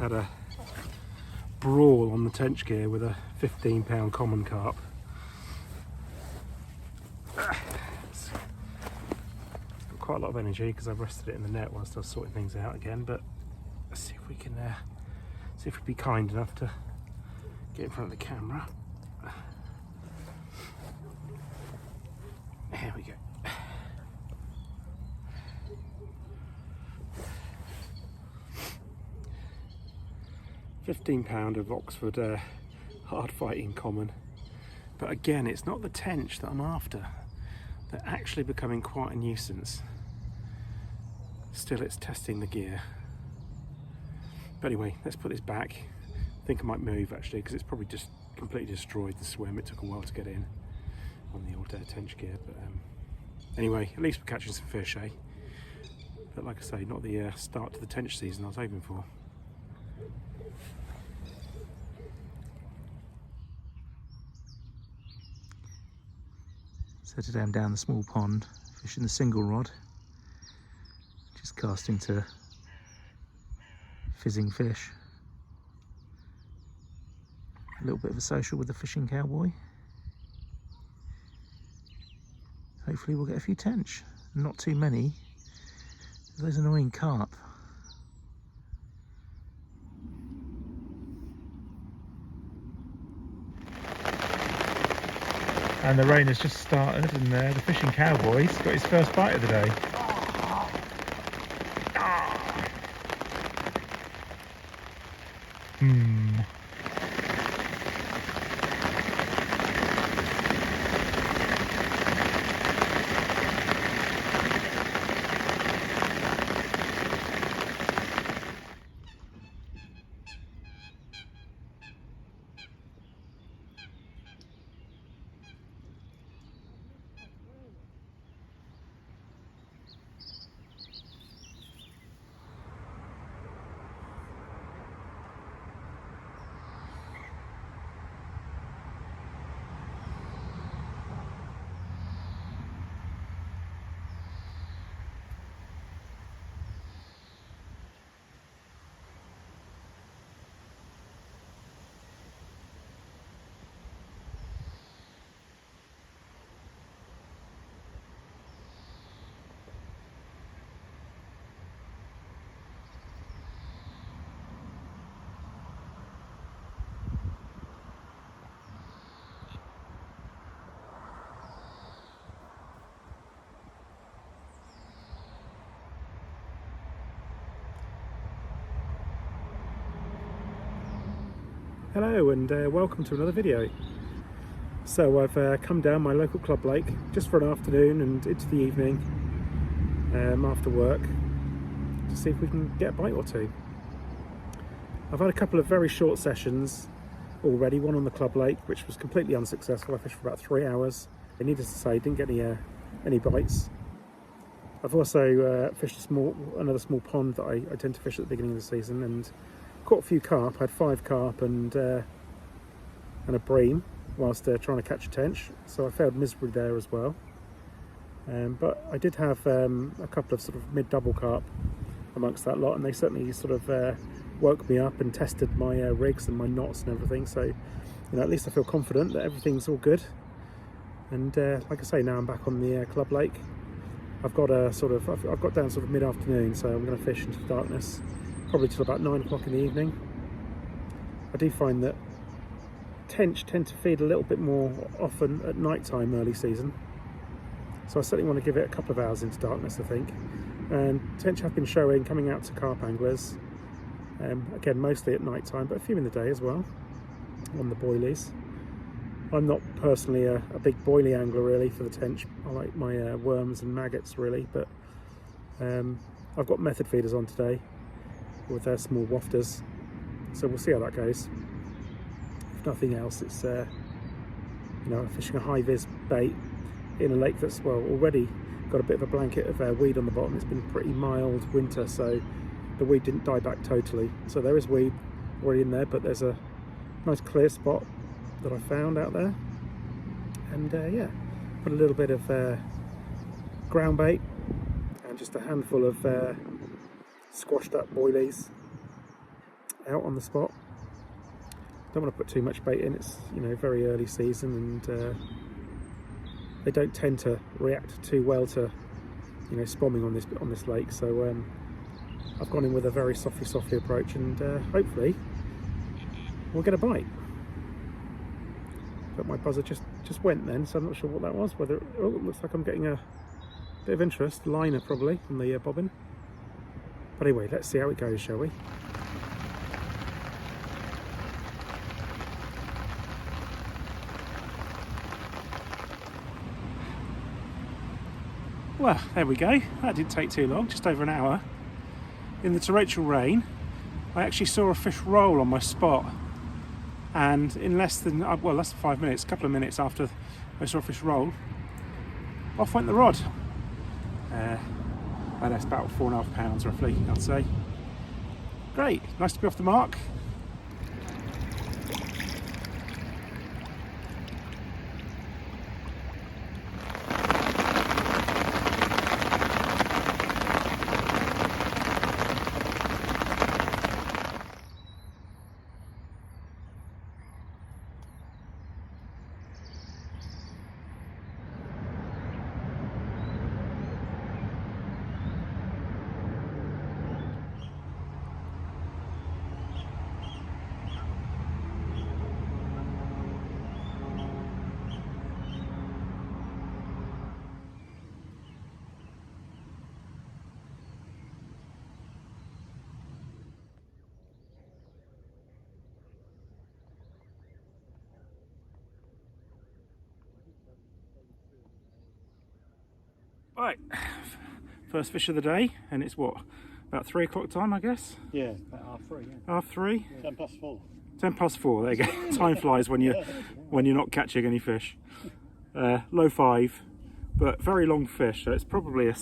had a brawl on the tench gear with a 15-pound common carp. It's got quite a lot of energy because I've rested it in the net whilst I was sorting things out again, but let's see if we can see if we'd be kind enough to get in front of the camera. Here we go. 15-pound of Oxford hard fighting common, but again, it's not the tench that I'm after. They're actually becoming quite a nuisance. Still, it's testing the gear. But anyway, let's put this back. I think I might move actually, because it's probably just completely destroyed the swim. It took a while to get in on the old tench gear, but anyway, at least we're catching some fish, eh? But like I say, not the start to the tench season I was hoping for. So today I'm down the small pond, fishing the single rod, just casting to fizzing fish. A little bit of a social with the fishing cowboy. Hopefully we'll get a few tench, not too many. Those annoying carp. And the rain has just started, and the fishing cowboy's got his first bite of the day. Hello and welcome to another video. So I've come down my local club lake just for an afternoon and into the evening after work to see if we can get a bite or two. I've had a couple of very short sessions already, one on the club lake which was completely unsuccessful. I fished for about 3 hours. Needless to say, didn't get any bites. I've also fished another small pond that I tend to fish at the beginning of the season and caught a few carp. I had 5 carp and a bream whilst trying to catch a tench, so I failed miserably there as well. But I did have a couple of sort of mid-double carp amongst that lot, and they certainly sort of woke me up and tested my rigs and my knots and everything. So, you know, at least I feel confident that everything's all good. And like I say, now I'm back on the club lake. I've got down sort of mid-afternoon, so I'm going to fish into the darkness, probably till about 9 o'clock in the evening. I do find that tench tend to feed a little bit more often at night time early season, so I certainly want to give it a couple of hours into darkness, I think. And tench have been coming out to carp anglers, again mostly at night time, but a few in the day as well on the boilies. I'm not personally a big boilie angler really for the tench. I like my worms and maggots really, but I've got method feeders on today with their small wafters, so we'll see how that goes. If nothing else, it's you know, fishing a high vis bait in a lake that's, well, already got a bit of a blanket of weed on the bottom. It's been pretty mild winter, so the weed didn't die back totally, so there is weed already in there, but there's a nice clear spot that I found out there. And yeah, put a little bit of ground bait and just a handful of squashed up boilies, out on the spot. Don't want to put too much bait in. It's, you know, very early season, and they don't tend to react too well to, you know, spomming on this lake. So I've gone in with a very softly approach, and hopefully we'll get a bite. But my buzzer just went then, so I'm not sure what that was. Whether, oh, it looks like I'm getting a bit of interest. Liner probably on the bobbin. But anyway, let's see how it goes, shall we? Well, there we go. That didn't take too long, just over an hour. In the torrential rain, I actually saw a fish roll on my spot, and in less than 5 minutes, a couple of minutes after I saw a fish roll, off went the rod. And that's about 4.5 pounds roughly, I'd say. Great, nice to be off the mark. Right, first fish of the day, and it's what, about 3 o'clock time, I guess? Yeah, about 3:30, yeah. 3:30? Yeah. 4:10. 4:10, there you go. Time flies when you're not catching any fish. Low 5, but very long fish, so it's probably a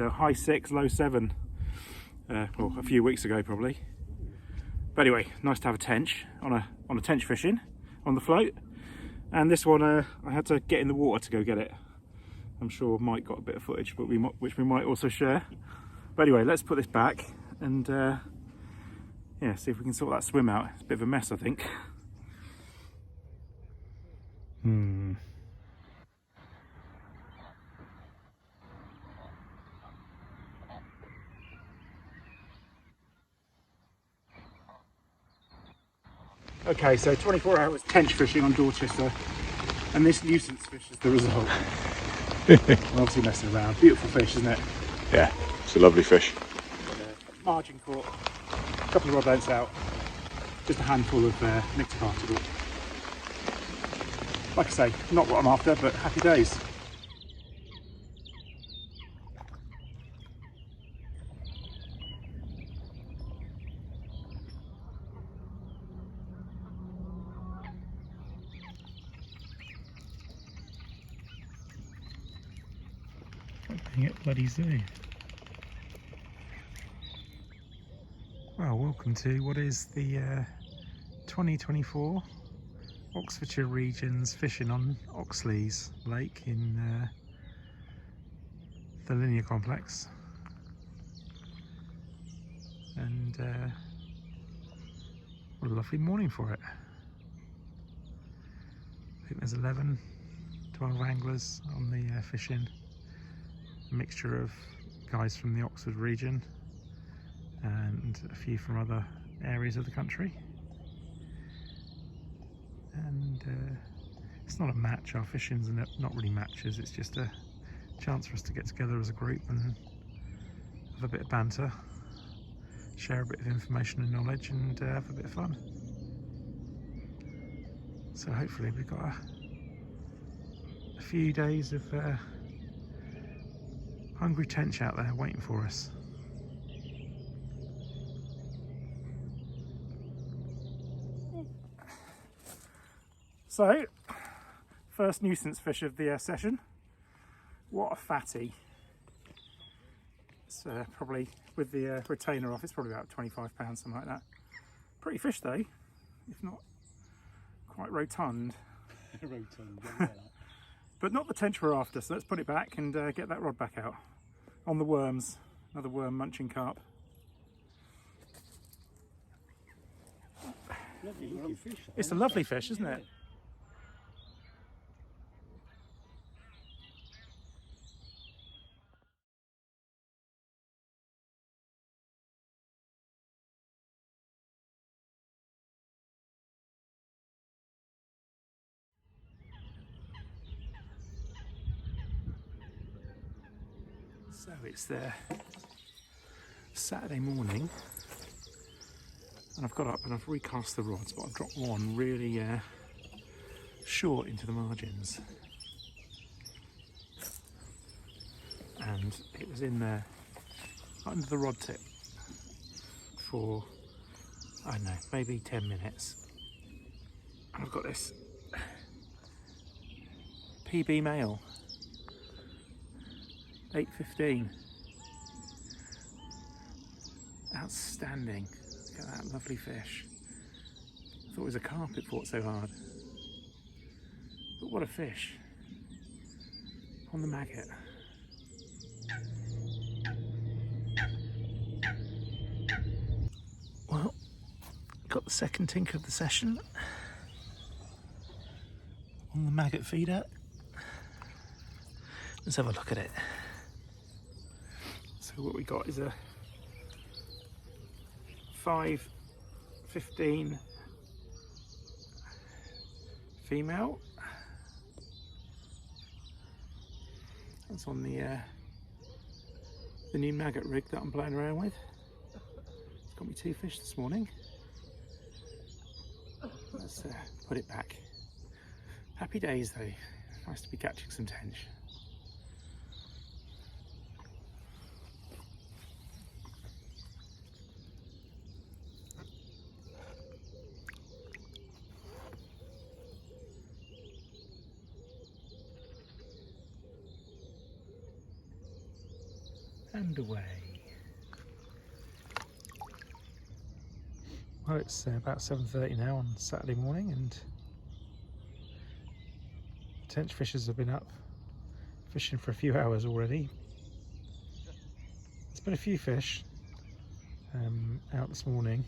high 6, low 7. Well, a few weeks ago probably. But anyway, nice to have a tench on a tench fishing on the float. And this one, I had to get in the water to go get it. I'm sure Mike got a bit of footage, but which we might also share. But anyway, let's put this back and yeah, see if we can sort that swim out. It's a bit of a mess, I think. Okay, so 24 hours tench fishing on Dorchester, and this nuisance fish is the result. I'm obviously messing around. Beautiful fish, isn't it? Yeah, it's a lovely fish. Margin caught, a couple of rod lengths out, just a handful of nectar particle. Like I say, not what I'm after, but happy days. Being at bloody zoo. Well, welcome to what is the 2024 Oxfordshire Region's fishing on Oxlease Lake in the Linear Complex. And what a lovely morning for it. I think there's 11, 12 anglers on the fishing. A mixture of guys from the Oxford region and a few from other areas of the country. And it's not a match, our fishing's not really matches, it's just a chance for us to get together as a group and have a bit of banter, share a bit of information and knowledge, and have a bit of fun. So hopefully we've got a few days of hungry tench out there waiting for us. So, first nuisance fish of the session. What a fatty. It's probably, with the retainer off, it's probably about 25 pounds, something like that. Pretty fish though, if not quite rotund. Rotund, yeah. But not the tench we're after, so let's put it back and get that rod back out. On the worms, another worm munching carp. Lovely looking fish. It's a lovely fish, isn't it? So it's Saturday morning, and I've got up and I've recast the rods, but I've dropped one really short into the margins, and it was in there under the rod tip for, I don't know, maybe 10 minutes, and I've got this PB male 815. Outstanding. Look at that lovely fish. I thought it was a carp, it fought so hard. But what a fish. On the maggot. Well, got the second tinker of the session on the maggot feeder. Let's have a look at it. So what we got is a 515 female. That's on the new maggot rig that I'm playing around with. It's got me 2 fish this morning. Let's put it back. Happy days though. Nice to be catching some tench. And away. Well, it's about 7:30 now on Saturday morning, and the tench fishers have been up fishing for a few hours already. There's been a few fish out this morning.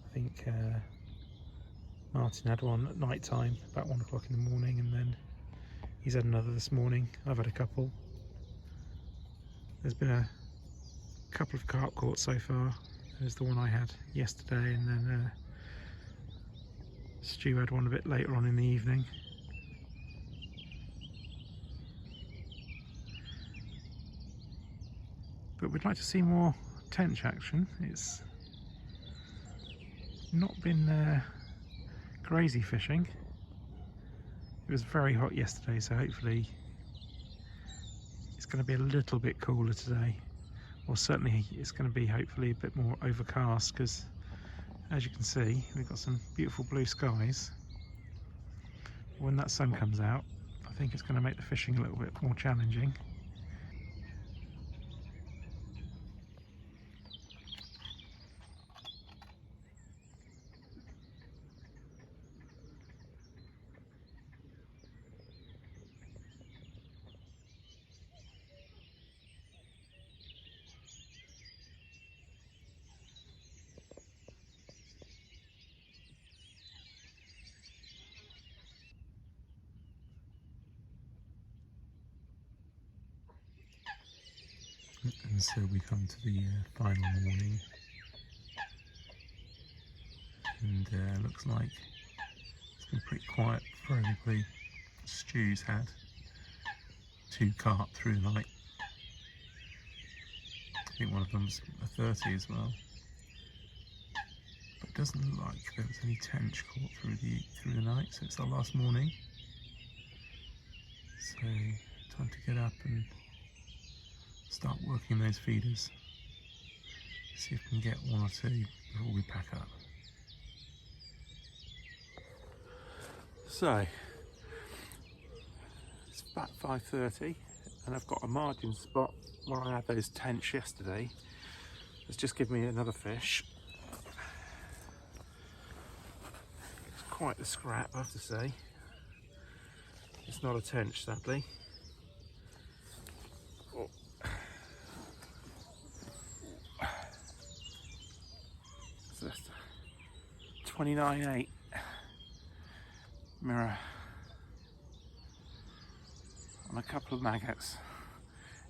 I think Martin had one at night time, about 1 o'clock in the morning, and then he's had another this morning. I've had a couple. There's been a couple of carp caught so far. There's the one I had yesterday, and then Stu had one a bit later on in the evening. But we'd like to see more tench action. It's not been crazy fishing. It was very hot yesterday, so hopefully it's going to be a little bit cooler today, or certainly it's going to be hopefully a bit more overcast, because as you can see we've got some beautiful blue skies. When that sun comes out, I think it's going to make the fishing a little bit more challenging. And so we come to the final morning, and looks like it's been pretty quiet for everybody. Stu's had 2 carp through the night. I think one of them's a 30 as well. But it doesn't look like there was any tench caught through the night, so it's our last morning. So time to get up and start working those feeders. See if we can get 1 or 2 before we pack up. So it's about 5:30, and I've got a margin spot where I had those tench yesterday. It's just given me another fish. It's quite the scrap, I have to say. It's not a tench, sadly. So that's 29.8 mirror on a couple of maggots,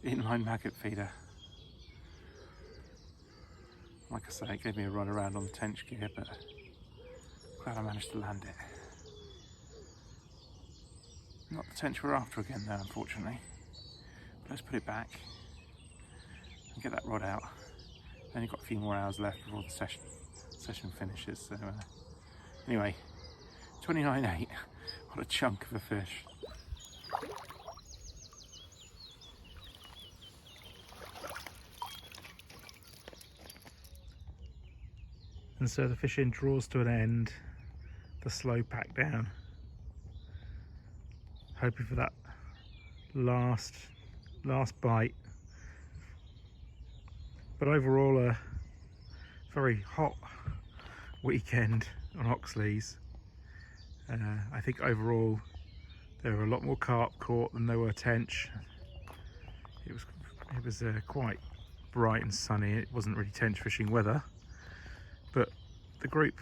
inline maggot feeder. Like I say, it gave me a run around on the tench gear, but glad I managed to land it. Not the tench we're after again though, unfortunately. But let's put it back and get that rod out. Only got a few more hours left before the session finishes. So anyway, 29.8. What a chunk of a fish. And so the fishing draws to an end, the slow pack down. Hoping for that last bite. But overall a very hot weekend on Oxlease. I think overall there were a lot more carp caught than there were tench. It was quite bright and sunny. It wasn't really tench fishing weather, but the group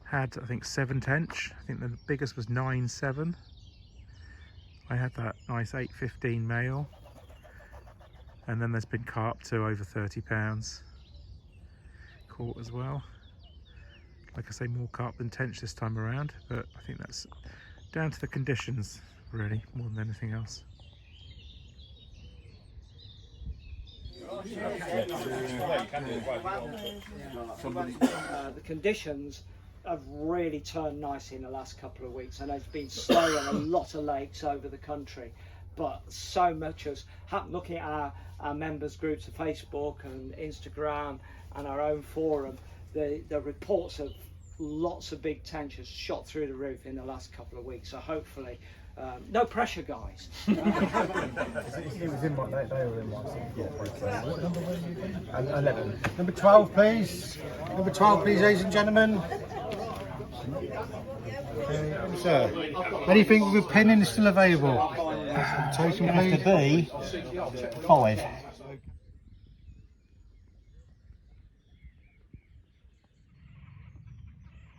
had, I think, 7 tench. I think the biggest was 9.7. I had that nice 8.15 male, and then there's been carp to over 30 pounds caught as well. Like I say, more carp than tench this time around, but I think that's down to the conditions really, more than anything else. The conditions have really turned nice in the last couple of weeks, and it's been slow on a lot of lakes over the country, but so much has happened. Looking at our members groups of Facebook and Instagram and our own forum, the reports of lots of big tench has shot through the roof in the last couple of weeks, so hopefully no pressure, guys. It was in my, they were in my, yeah. What number were you? 11. Number 12, please. Number 12, please, ladies and gentlemen. Sir, anything with pinning is still available. Invitation, please. To be 5.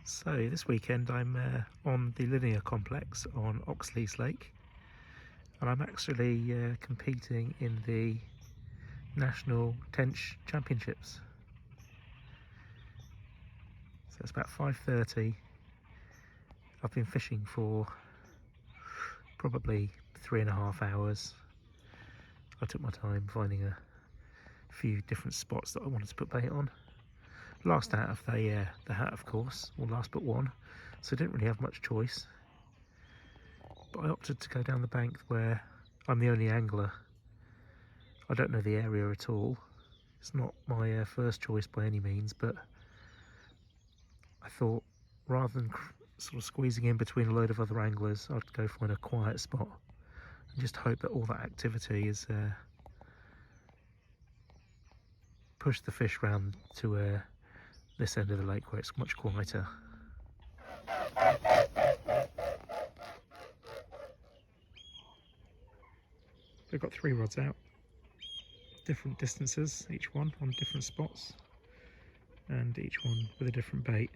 So this weekend I'm on the linear complex on Oxlease Lake, and I'm actually competing in the National Tench Championships. So it's about 5:30. I've been fishing for probably 3.5 hours. I took my time finding a few different spots that I wanted to put bait on. Last out of the hat, of course, or last but one, so I didn't really have much choice. But I opted to go down the bank where I'm the only angler. I don't know the area at all. It's not my first choice by any means, but I thought rather than sort of squeezing in between a load of other anglers, I'd go find a quiet spot and just hope that all that activity is push the fish round to this end of the lake where it's much quieter. We've got 3 rods out, different distances, each one on different spots, and each one with a different bait.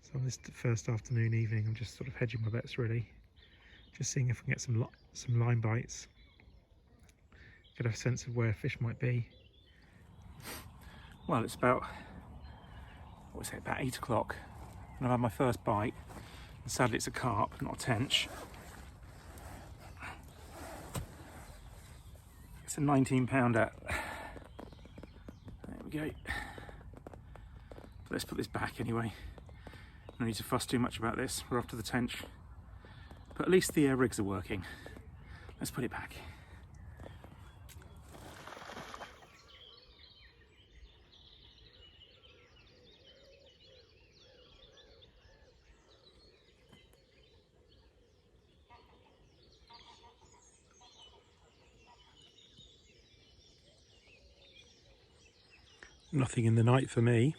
So on this first afternoon, evening, I'm just sort of hedging my bets really, just seeing if I can get some line bites, get a sense of where fish might be. Well, it's about, what was it, about 8 o'clock, and I've had my first bite, and sadly it's a carp, not a tench. It's a 19-pounder. There we go. Let's put this back anyway. No need to fuss too much about this, we're off to the tench. But at least the rigs are working. Let's put it back. Nothing in the night for me.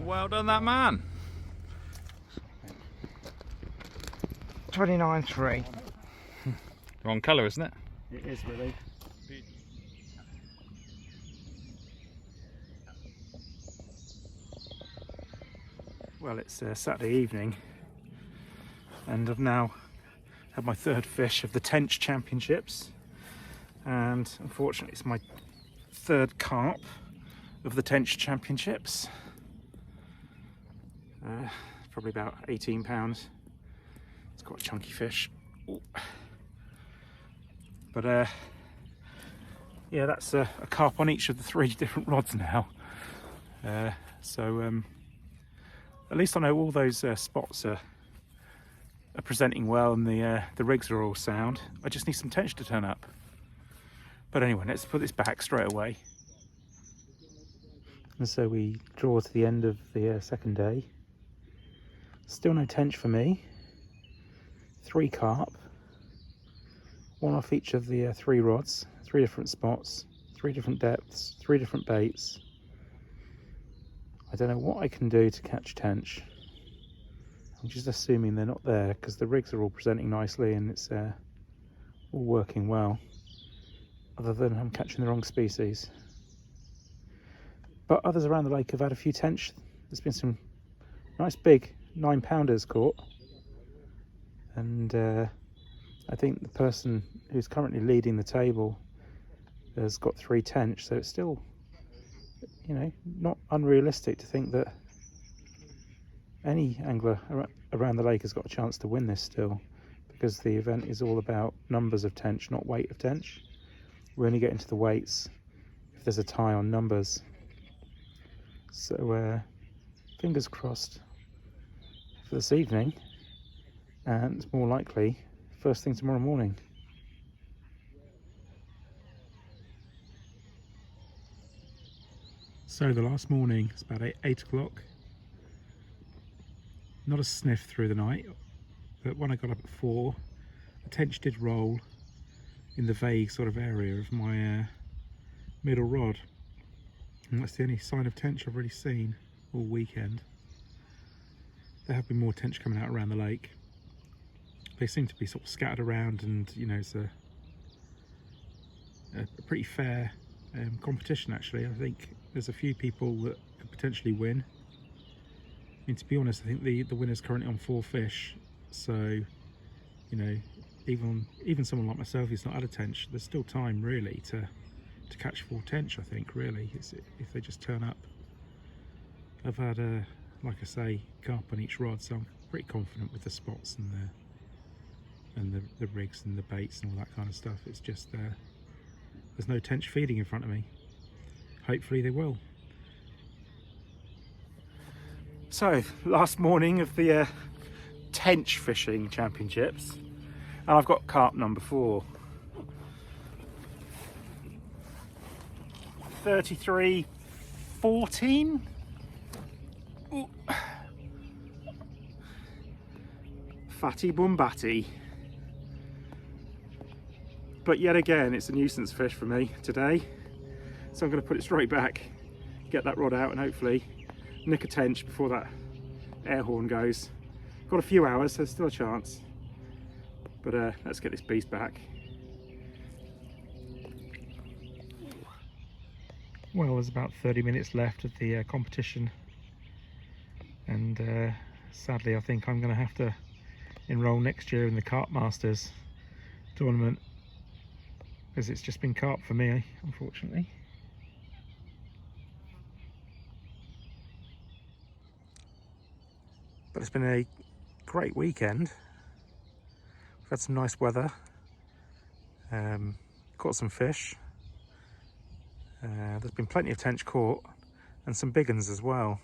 Well done, that man. 29.3. Wrong colour, isn't it? It is really. Well, it's Saturday evening, and I've now had my third fish of the Tench Championships, and unfortunately it's my third carp of the Tench Championships. Probably about 18 pounds. It's quite a chunky fish. Ooh. But yeah, that's a carp on each of the 3 different rods now. So at least I know all those spots are presenting well, and the rigs are all sound. I just need some tench to turn up. But anyway, let's put this back straight away. And so we draw to the end of the second day. Still no tench for me. 3 carp. 1 off each of the 3 rods. 3 different spots. 3 different depths. 3 different baits. I don't know what I can do to catch tench. I'm just assuming they're not there because the rigs are all presenting nicely and it's all working well. Other than I'm catching the wrong species. But others around the lake have had a few tench. There's been some nice big 9-pounders caught. And I think the person who's currently leading the table has got 3 tench, so it's still, you know, not unrealistic to think that any angler around the lake has got a chance to win this still, because the event is all about numbers of tench, not weight of tench. We only get into the weights if there's a tie on numbers. So fingers crossed for this evening, and more likely first thing tomorrow morning. So the last morning, it's about 8 o'clock. Not a sniff through the night, but when I got up at 4, the tench did roll in the vague sort of area of my middle rod. And that's the only sign of tench I've really seen all weekend. There have been more tench coming out around the lake. They seem to be sort of scattered around, and you know, it's a pretty fair competition actually. I think there's a few people that could potentially win. I mean, to be honest, I think the winner's currently on 4 fish, so you know, even someone like myself who's not had a tench, there's still time really to catch 4 tench. I think really, if they just turn up. I've had like I say, carp on each rod, so I'm pretty confident with the spots and the rigs and the baits and all that kind of stuff. It's just there's no tench feeding in front of me. Hopefully they will. So, last morning of the Tench Fishing Championships, and I've got carp number 4. 33.14. Ooh. Fatty Bumbati. But yet again, it's a nuisance fish for me today, so I'm going to put it straight back, get that rod out, and hopefully nick a tench before that air horn goes. Got a few hours, so there's still a chance, but let's get this beast back. Well, there's about 30 minutes left of the competition, and sadly I think I'm going to have to enroll next year in the Carp Masters tournament, because it's just been carp for me, unfortunately. But it's been a great weekend. We've had some nice weather, caught some fish. There's been plenty of tench caught, and some big uns as well.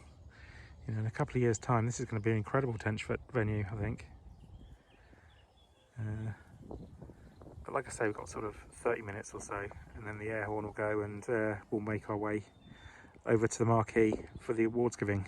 You know, in a couple of years' time, this is going to be an incredible tench venue, I think. But like I say, we've got sort of 30 minutes or so, and then the air horn will go, and we'll make our way over to the marquee for the awards giving.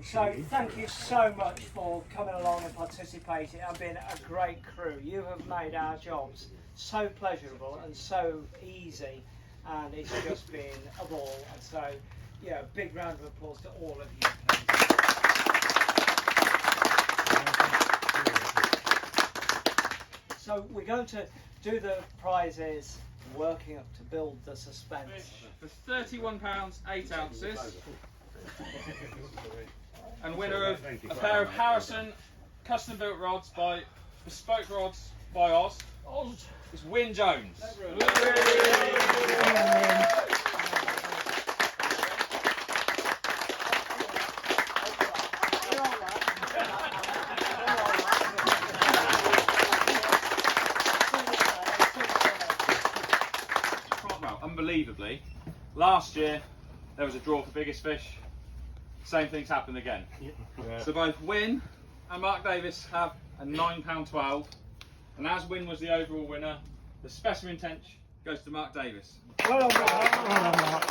So thank you so much for coming along and participating and being a great crew. You have made our jobs so pleasurable and so easy, and it's just been a ball. And so, yeah, a big round of applause to all of you, please. So we're going to do the prizes, working up to build the suspense. For £31, 8 ounces. And winner of a pair of Harrison custom built rods by Bespoke Rods by Oz is Wyn Jones. Well, unbelievably, last year there was a draw for biggest fish. Same thing's happened again. Yeah. So both Wyn and Mark Davis have a £9.12, and as Wyn was the overall winner, the specimen tench goes to Mark Davis. Well done, Mark.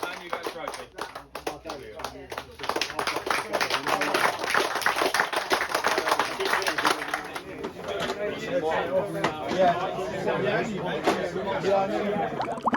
And you get a trophy. Yeah.